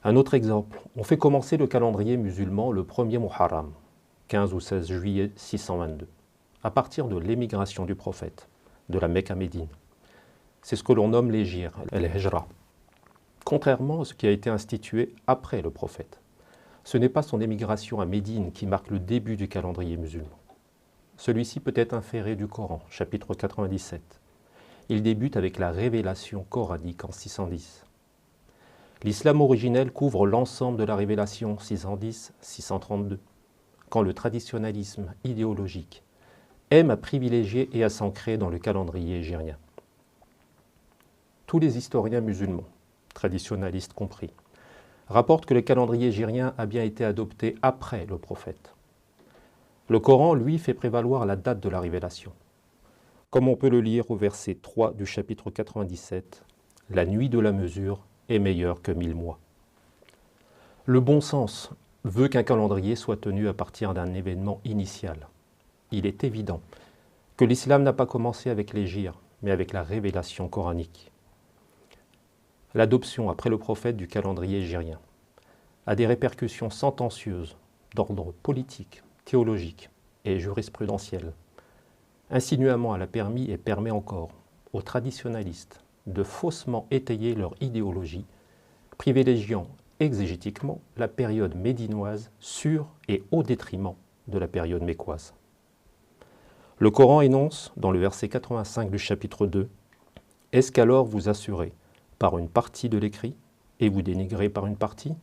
Un autre exemple, on fait commencer le calendrier musulman le 1er Muharram, 15 ou 16 juillet 622, à partir de l'émigration du prophète, de la Mecque à Médine. C'est ce que l'on nomme l'hégire, el-hijra, contrairement à ce qui a été institué après le prophète. Ce n'est pas son émigration à Médine qui marque le début du calendrier musulman. Celui-ci peut être inféré du Coran, chapitre 97. Il débute avec la révélation coranique en 610. L'islam originel couvre l'ensemble de la révélation 610-632, quand le traditionnalisme idéologique aime à privilégier et à s'ancrer dans le calendrier hégirien. Tous les historiens musulmans, traditionnalistes compris, rapportent que le calendrier hégirien a bien été adopté après le prophète. Le Coran, lui, fait prévaloir la date de la révélation. Comme on peut le lire au verset 3 du chapitre 97, « La nuit de la mesure est meilleure que 1000 mois ». Le bon sens veut qu'un calendrier soit tenu à partir d'un événement initial. Il est évident que l'islam n'a pas commencé avec l'hégire, mais avec la révélation coranique. L'adoption après le prophète du calendrier hégirien a des répercussions sentencieuses d'ordre politique, théologique et jurisprudentiel. Insinuamment, elle a permis et permet encore aux traditionalistes de faussement étayer leur idéologie, privilégiant exégétiquement la période médinoise sur et au détriment de la période mécoise. Le Coran énonce, dans le verset 85 du chapitre 2, « Est-ce qu'alors vous assurez par une partie de l'écrit et vous dénigrez par une partie ?